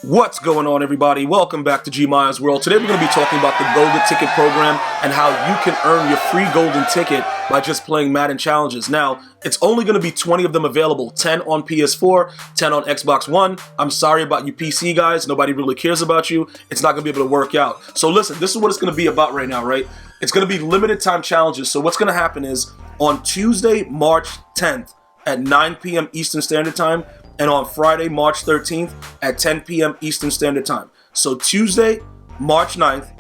What's going on, everybody? Welcome back to GmiasWorld. Today we're going to be talking about the Golden Ticket program and how you can earn your free Golden Ticket by just playing Madden challenges. Now, it's only going to be 20 of them available, 10 on PS4, 10 on Xbox One. I'm sorry about you PC guys. Nobody really cares about you. It's not going to be able to work out. So listen, this is what it's going to be about right now, right? It's going to be limited time challenges. So what's going to happen is on Tuesday, March 10th at 9 p.m. Eastern Standard Time, and on Friday, March 13th at 10 p.m. Eastern Standard Time. So Tuesday, March 9th,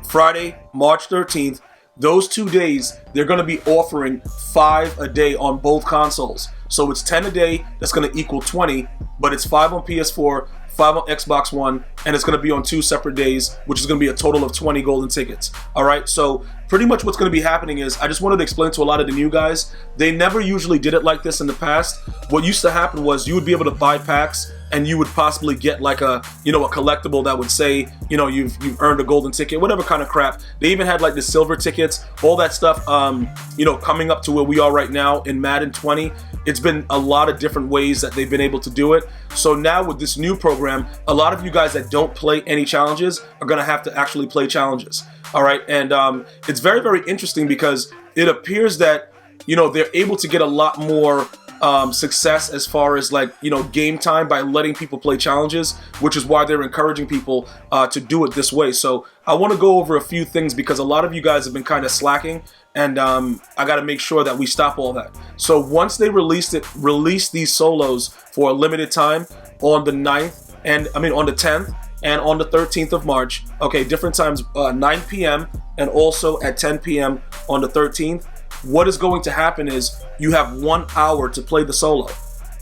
Friday, March 13th, those 2 days, they're going to be offering 5 a day on both consoles. So it's 10 a day, that's going to equal 20, but it's 5 on PS4, 5 on Xbox One, and it's going to be on 2 separate days, which is going to be a total of 20 golden tickets. All right, so pretty much what's going to be happening is, I just wanted to explain to a lot of the new guys, they never usually did it like this in the past. What used to happen was you would be able to buy packs and you would possibly get like a collectible that would say, you've earned a golden ticket, whatever kind of crap. They even had like the silver tickets, all that stuff, coming up to where we are right now in Madden 20. It's been a lot of different ways that they've been able to do it. So now with this new program, a lot of you guys that don't play any challenges are going to have to actually play challenges. All right, and it's very, very interesting because it appears that, they're able to get a lot more success as far as game time by letting people play challenges, which is why they're encouraging people to do it this way. So I want to go over a few things because a lot of you guys have been kind of slacking, and I got to make sure that we stop all that. So once they release these solos for a limited time on the 9th, on the 10th and on the 13th of March, okay, different times, 9 p.m. and also at 10 p.m. on the 13th, what is going to happen is you have 1 hour to play the solo.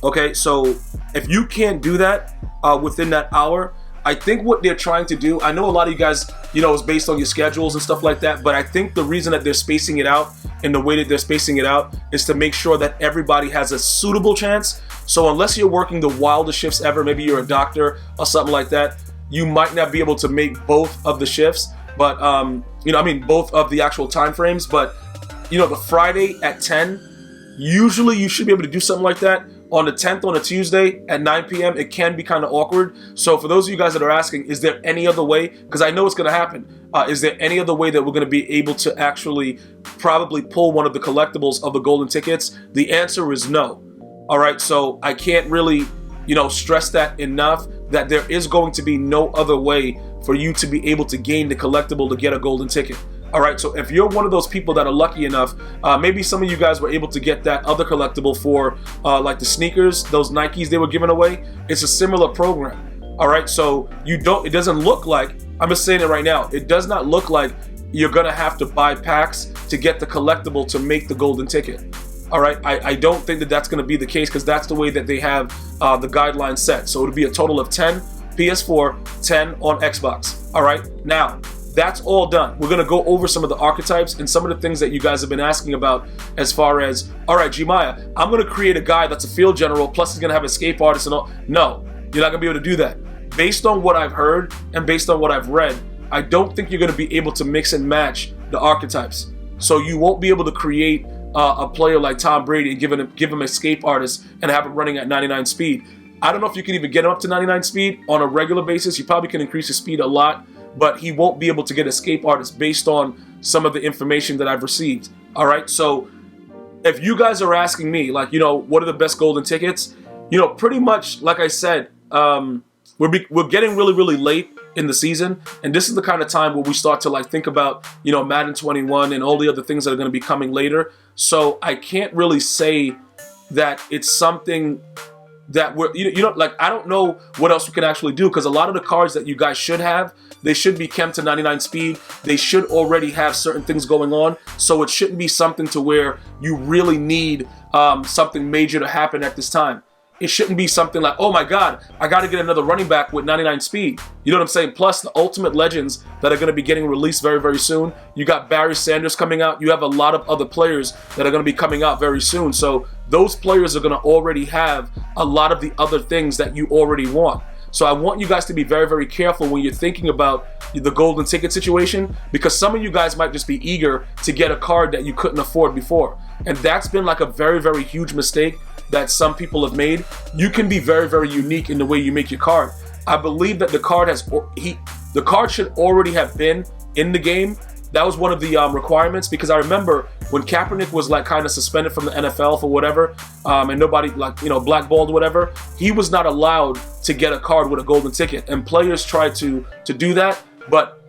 Okay, so if you can't do that within that hour, I think what they're trying to do, I know a lot of you guys, is based on your schedules and stuff like that, but I think the reason that they're spacing it out in the way that they're spacing it out is to make sure that everybody has a suitable chance. So unless you're working the wildest shifts ever, maybe you're a doctor or something like that, you might not be able to make both of the shifts, but both of the actual time frames. But the Friday at 10, usually you should be able to do something like that. On the 10th, on a Tuesday at 9 p.m., it can be kind of awkward. So for those of you guys that are asking, is there any other way? Because I know it's going to happen. Is there any other way that we're going to be able to actually probably pull one of the collectibles of the golden tickets? The answer is no. All right, so I can't really, stress that enough, that there is going to be no other way for you to be able to gain the collectible to get a golden ticket. All right, so if you're one of those people that are lucky enough, maybe some of you guys were able to get that other collectible for like the sneakers, those Nikes they were giving away. It's a similar program. All right, so it doesn't look like, I'm just saying it right now, it does not look like you're gonna have to buy packs to get the collectible to make the golden ticket. All right, I don't think that that's gonna be the case because that's the way that they have the guidelines set. So it'll be a total of 10 PS4, 10 on Xbox. All right, now, that's all done. We're going to go over some of the archetypes and some of the things that you guys have been asking about as far as, all right, Gmia, I'm going to create a guy that's a field general, plus he's going to have escape artist and all. No, you're not going to be able to do that. Based on what I've heard and based on what I've read, I don't think you're going to be able to mix and match the archetypes. So you won't be able to create a player like Tom Brady and give him escape artist and have him running at 99 speed. I don't know if you can even get him up to 99 speed on a regular basis. You probably can increase his speed a lot, but he won't be able to get escape artists based on some of the information that I've received. All right, so if you guys are asking me, what are the best golden tickets? Pretty much, like I said, we're getting really, really late in the season, and this is the kind of time where we start to think about, Madden 21 and all the other things that are going to be coming later. So I can't really say that it's something that I don't know what else we can actually do, because a lot of the cards that you guys should have, they should be kept to 99 speed. They should already have certain things going on, so it shouldn't be something to where you really need something major to happen at this time. It shouldn't be something like, oh my God, I got to get another running back with 99 speed. You know what I'm saying? Plus the Ultimate Legends that are going to be getting released very, very soon. You got Barry Sanders coming out. You have a lot of other players that are going to be coming out very soon. So those players are going to already have a lot of the other things that you already want. So I want you guys to be very, very careful when you're thinking about the golden ticket situation, because some of you guys might just be eager to get a card that you couldn't afford before. And that's been like a very, very huge mistake that some people have made. You can be very, very unique in the way you make your card. I believe that the card should already have been in the game. That was one of the requirements, because I remember when Kaepernick was like kind of suspended from the NFL for whatever, and nobody blackballed or whatever, he was not allowed to get a card with a golden ticket, and players tried to do that, but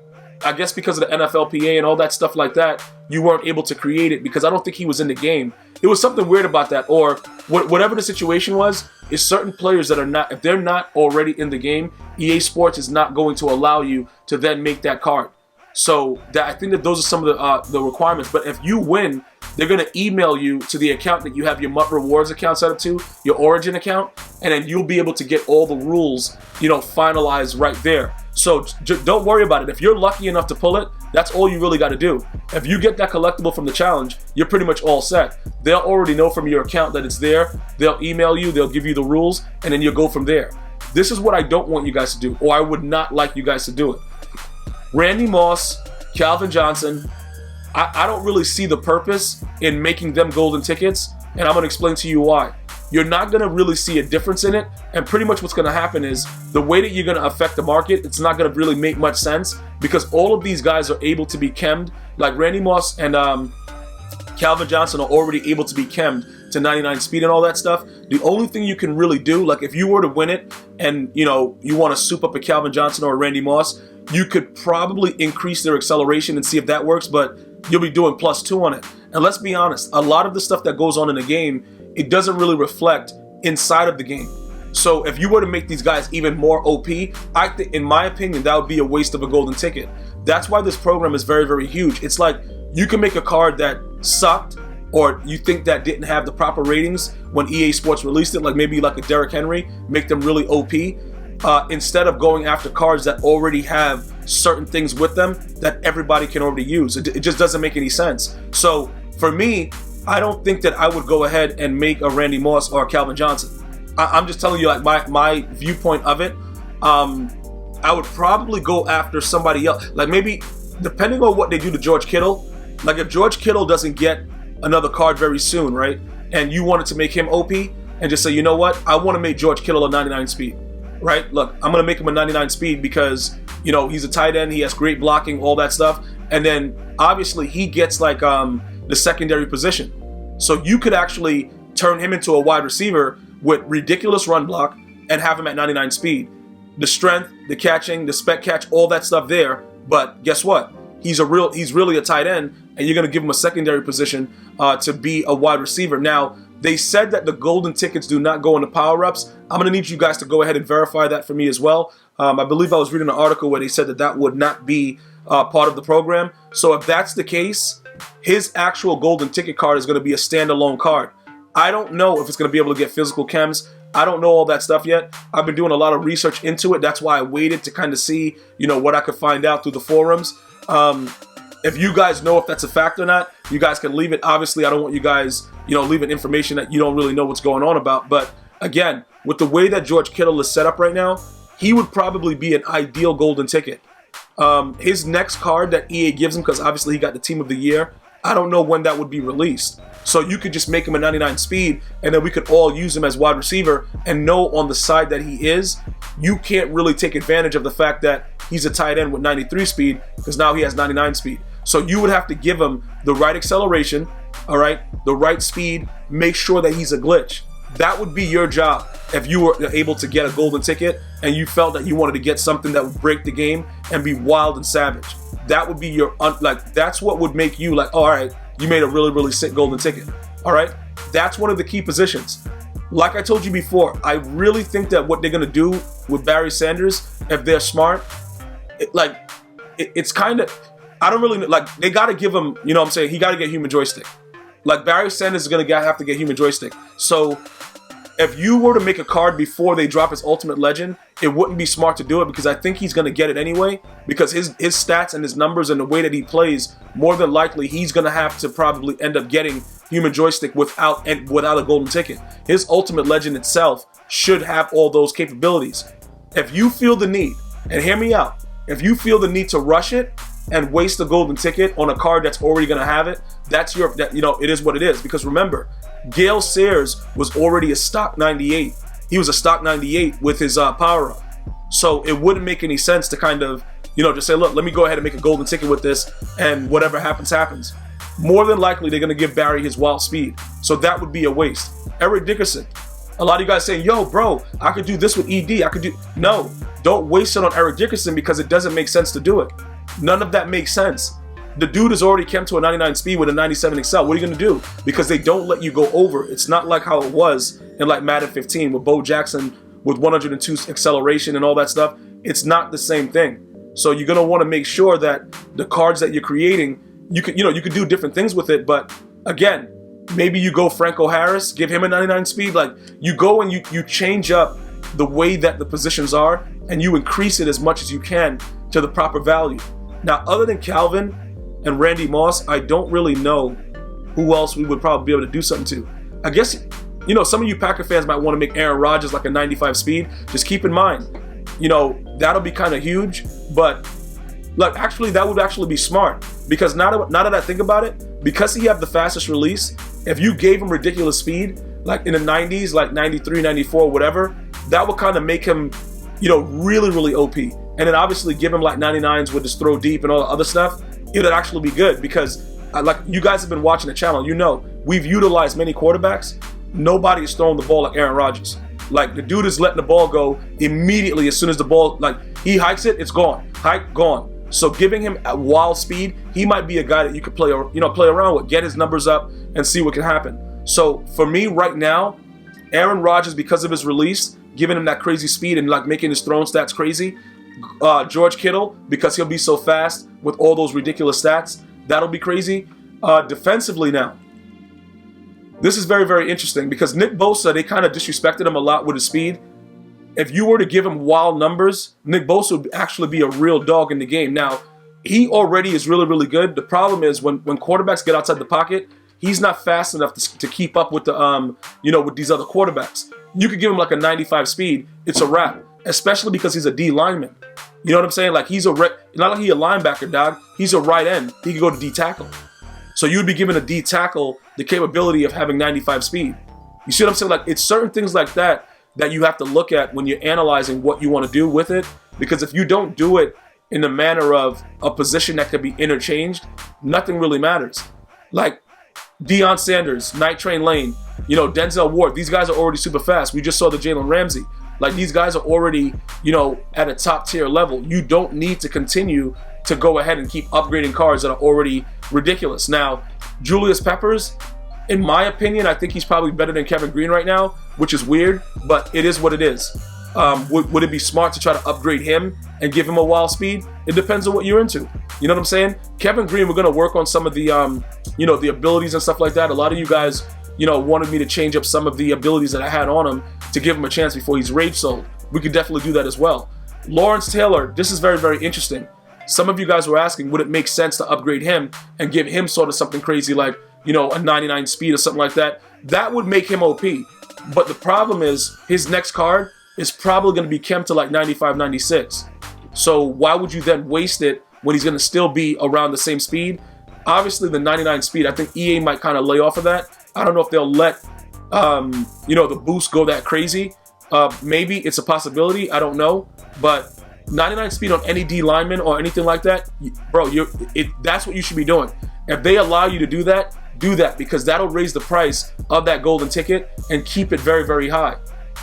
I guess because of the NFLPA and all that stuff like that, you weren't able to create it because I don't think he was in the game. It was something weird about that, or whatever the situation was, is certain players that are not, if they're not already in the game, EA Sports is not going to allow you to then make that card. So I think that those are some of the requirements. But if you win, they're going to email you to the account that you have your MUT Rewards account set up to, your Origin account, and then you'll be able to get all the rules, finalized right there. So don't worry about it. If you're lucky enough to pull it, that's all you really got to do. If you get that collectible from the challenge, you're pretty much all set. They'll already know from your account that it's there. They'll email you, they'll give you the rules, and then you'll go from there. This is what I don't want you guys to do, or I would not like you guys to do it. Randy Moss, Calvin Johnson, I don't really see the purpose in making them golden tickets, and I'm going to explain to you why. You're not going to really see a difference in it, and pretty much what's going to happen is the way that you're going to affect the market, it's not going to really make much sense, because all of these guys are able to be chemmed. Like Randy Moss and Calvin Johnson are already able to be chemmed to 99 speed and all that stuff. The only thing you can really do, like if you were to win it and you want to soup up a Calvin Johnson or a Randy Moss, you could probably increase their acceleration and see if that works, but you'll be doing +2 on it. And let's be honest, a lot of the stuff that goes on in the game, it doesn't really reflect inside of the game. So if you were to make these guys even more OP, I think, in my opinion, that would be a waste of a golden ticket. That's why this program is very, very huge. It's like you can make a card that sucked, or you think that didn't have the proper ratings when EA Sports released it, like maybe like a Derrick Henry, make them really OP. Instead of going after cards that already have certain things with them that everybody can already use. It just doesn't make any sense. So for me, I don't think that I would go ahead and make a Randy Moss or a Calvin Johnson. I'm just telling you like my viewpoint of it. I would probably go after somebody else. Like maybe, depending on what they do to George Kittle, like if George Kittle doesn't get another card very soon, right? And you wanted to make him OP and just say, you know what? I want to make George Kittle a 99 speed. Right? Look, I'm going to make him a 99 speed because, he's a tight end. He has great blocking, all that stuff. And then obviously he gets like the secondary position. So you could actually turn him into a wide receiver with ridiculous run block and have him at 99 speed. The strength, the catching, the spec catch, all that stuff there. But guess what? He's really a tight end, and you're going to give him a secondary position to be a wide receiver. Now, they said that the golden tickets do not go into power-ups. I'm going to need you guys to go ahead and verify that for me as well. I believe I was reading an article where they said that would not be part of the program. So if that's the case, his actual golden ticket card is going to be a standalone card. I don't know if it's going to be able to get physical chems. I don't know all that stuff yet. I've been doing a lot of research into it. That's why I waited to kind of see, what I could find out through the forums. If you guys know if that's a fact or not, you guys can leave it. Obviously, I don't want you guys, leaving information that you don't really know what's going on about. But again, with the way that George Kittle is set up right now, he would probably be an ideal golden ticket. His next card that EA gives him, because obviously he got the Team of the Year, I don't know when that would be released. So you could just make him a 99 speed, and then we could all use him as wide receiver and know on the side that he is. You can't really take advantage of the fact that he's a tight end with 93 speed, because now he has 99 speed. So you would have to give him the right acceleration, all right, the right speed, make sure that he's a glitch. That would be your job if you were able to get a golden ticket and you felt that you wanted to get something that would break the game and be wild and savage. That would be your, that's what would make you like, oh, all right, you made a really, really sick golden ticket. All right, that's one of the key positions. Like I told you before, I really think that what they're going to do with Barry Sanders, if they're smart, it's kind of, I don't really, they got to give him, you know what I'm saying, he got to get human joystick. Like Barry Sanders is going to have to get human joystick. So if you were to make a card before they drop his Ultimate Legend, it wouldn't be smart to do it, because I think he's going to get it anyway, because his stats and his numbers and the way that he plays, more than likely he's going to have to probably end up getting human joystick without a golden ticket. His Ultimate Legend itself should have all those capabilities. If you feel the need, and hear me out, if you feel the need to rush it and waste a golden ticket on a card that's already going to have it, it is what it is. Because remember, Gale Sayers was already a stock 98. He was a stock 98 with his power-up. So it wouldn't make any sense to kind of, just say, look, let me go ahead and make a golden ticket with this, and whatever happens, happens. More than likely, they're going to give Barry his wild speed. So that would be a waste. Eric Dickerson. A lot of you guys saying, yo, bro, I could do this with ED. No, don't waste it on Eric Dickerson because it doesn't make sense to do it. None of that makes sense. The dude has already come to a 99 speed with a 97 Excel. What are you going to do? Because they don't let you go over. It's not like how it was in like Madden 15 with Bo Jackson with 102 acceleration and all that stuff. It's not the same thing. So you're going to want to make sure that the cards that you're creating, you could do different things with it. But again, maybe you go Franco Harris, give him a 99 speed. Like you go and you change up the way that the positions are and you increase it as much as you can to the proper value. Now, other than Calvin and Randy Moss, I don't really know who else we would probably be able to do something to. I guess, some of you Packer fans might want to make Aaron Rodgers like a 95 speed. Just keep in mind, that'll be kind of huge. But look, actually, that would actually be smart because now that I think about it, because he have the fastest release, if you gave him ridiculous speed, like in the 90s, like 93, 94, whatever, that would kind of make him, really, really OP. And then obviously give him like 99s with his throw deep and all the other stuff. It would actually be good because like you guys have been watching the channel, we've utilized many quarterbacks. Nobody is throwing the ball like Aaron Rodgers. Like the dude is letting the ball go immediately as soon as the ball, like he hikes it, it's gone. Hike, gone. So giving him a wild speed, he might be a guy that you could play around with, get his numbers up and see what can happen. So for me right now, Aaron Rodgers, because of his release, giving him that crazy speed and like making his throwing stats crazy. George Kittle, because he'll be so fast with all those ridiculous stats, that'll be crazy. Defensively now, this is very, very interesting because Nick Bosa, they kind of disrespected him a lot with his speed. If you were to give him wild numbers, Nick Bosa would actually be a real dog in the game. Now, he already is really, really good. The problem is when quarterbacks get outside the pocket, he's not fast enough to keep up with the with these other quarterbacks. You could give him like a 95 speed, it's a wrap. Especially because he's a D lineman. You know what I'm saying? Like he's not like he's a linebacker, dog. He's a right end. He could go to D tackle. So you'd be giving a D tackle the capability of having 95 speed. You see what I'm saying? Like it's certain things like that you have to look at when you're analyzing what you want to do with it. Because if you don't do it in the manner of a position that could be interchanged, nothing really matters. Like Deion Sanders, Night Train Lane, Denzel Ward. These guys are already super fast. We just saw the Jalen Ramsey. Like these guys are already, at a top tier level. You don't need to continue to go ahead and keep upgrading cards that are already ridiculous. Now, Julius Peppers, in my opinion, I think he's probably better than Kevin Green right now, which is weird, but it is what it is. Would it be smart to try to upgrade him and give him a wild speed? It depends on what you're into. You know what I'm saying? Kevin Green, we're going to work on some of the, the abilities and stuff like that. A lot of you guys, wanted me to change up some of the abilities that I had on him to give him a chance before he's rage sold. We could definitely do that as well. Lawrence Taylor, this is very, very interesting. Some of you guys were asking, would it make sense to upgrade him and give him sort of something crazy like, a 99 speed or something like that? That would make him OP. But the problem is his next card is probably going to be camped to like 95, 96. So why would you then waste it when he's going to still be around the same speed? Obviously, the 99 speed, I think EA might kind of lay off of that. I don't know if they'll let, the boost go that crazy. Maybe it's a possibility. I don't know. But 99 speed on any D lineman or anything like that, bro, that's what you should be doing. If they allow you to do that because that'll raise the price of that golden ticket and keep it very, very high.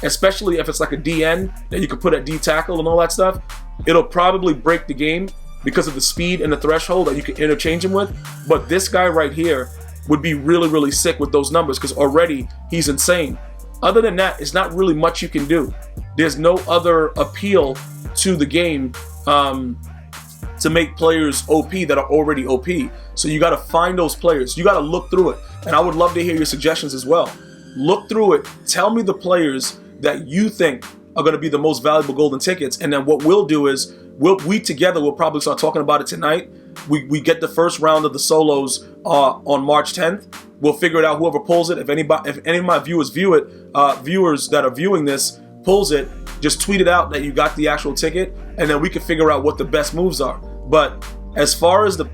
Especially if it's like a DN that you can put at D tackle and all that stuff. It'll probably break the game because of the speed and the threshold that you can interchange him with. But this guy right here would be really, really sick with those numbers because already he's insane. Other than that, it's not really much you can do. There's no other appeal to the game to make players OP that are already OP. So you got to find those players. You got to look through it. And I would love to hear your suggestions as well. Look through it. Tell me the players that you think are going to be the most valuable golden tickets. And then what we'll do is we together will probably start talking about it tonight. We get the first round of the solos on March 10th. We'll figure it out. Whoever pulls it, if any of my viewers viewers that are viewing this pulls it, just tweet it out that you got the actual ticket, and then we can figure out what the best moves are. But as far as the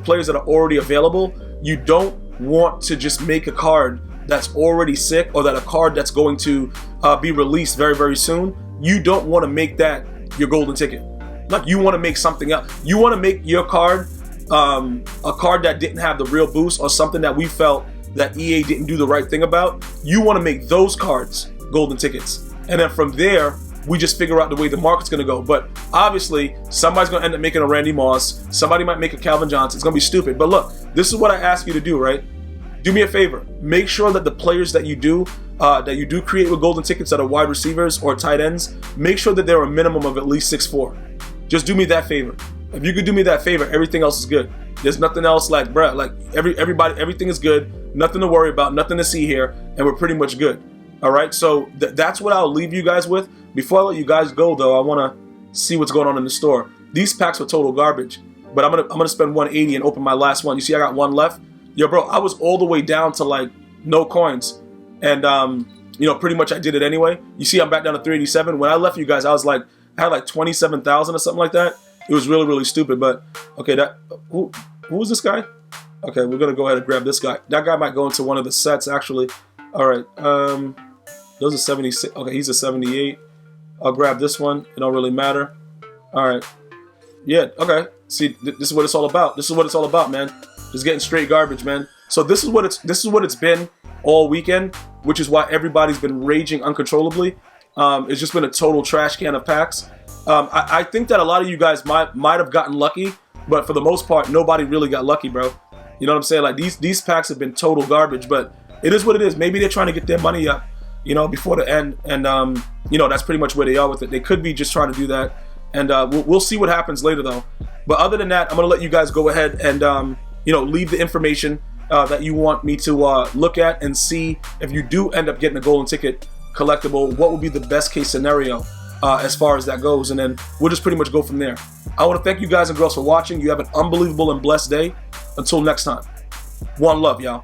players that are already available, you don't want to just make a card that's already sick or that a card that's going to be released very, very soon. You don't want to make that your golden ticket. Like, you want to make something else. You want to make your card a card that didn't have the real boost, or something that we felt that EA didn't do the right thing about. You want to make those cards golden tickets. And then from there, we just figure out the way the market's going to go. But obviously, somebody's going to end up making a Randy Moss. Somebody might make a Calvin Johnson. It's going to be stupid. But look, this is what I ask you to do, right? Do me a favor. Make sure that the players that you do create with golden tickets that are wide receivers or tight ends, make sure that they're a minimum of at least 6'4". Just do me that favor. If you could do me that favor, everything else is good. There's nothing else, like, bruh, like everything is good. Nothing to worry about, nothing to see here, and we're pretty much good. All right, so that's what I'll leave you guys with. Before I let you guys go, though, I want to see what's going on in the store. These packs are total garbage, but I'm gonna spend 180 and open my last one. You see, I got one left. Yo, bro, I was all the way down to like no coins, and you know, pretty much I did it anyway. You see, I'm back down to 387. When I left you guys, I had like 27,000 or something like that. It was really, really stupid. But okay, who was this guy? Okay, we're gonna go ahead and grab this guy. That guy might go into one of the sets, actually. All right, those are 76. Okay, he's a 78. I'll grab this one. It don't really matter. All right. Yeah. Okay. See, this is what it's all about. This is what it's all about, man. Just getting straight garbage, man. So this is what it's been all weekend, which is why everybody's been raging uncontrollably. It's just been a total trash can of packs. I think that a lot of you guys might have gotten lucky, but for the most part, nobody really got lucky, bro. You know what I'm saying? Like, these packs have been total garbage, but it is what it is. Maybe they're trying to get their money up, you know, before the end, and you know, that's pretty much where they are with it. They could be just trying to do that, and we'll see what happens later, though. But other than that, I'm gonna let you guys go ahead and you know, leave the information that you want me to look at and see if you do end up getting a golden ticket collectible. What would be the best case scenario as far as that goes, and then we'll just pretty much go from there. I want to thank you guys and girls for watching. You have an unbelievable and blessed day. Until next time, one love, y'all.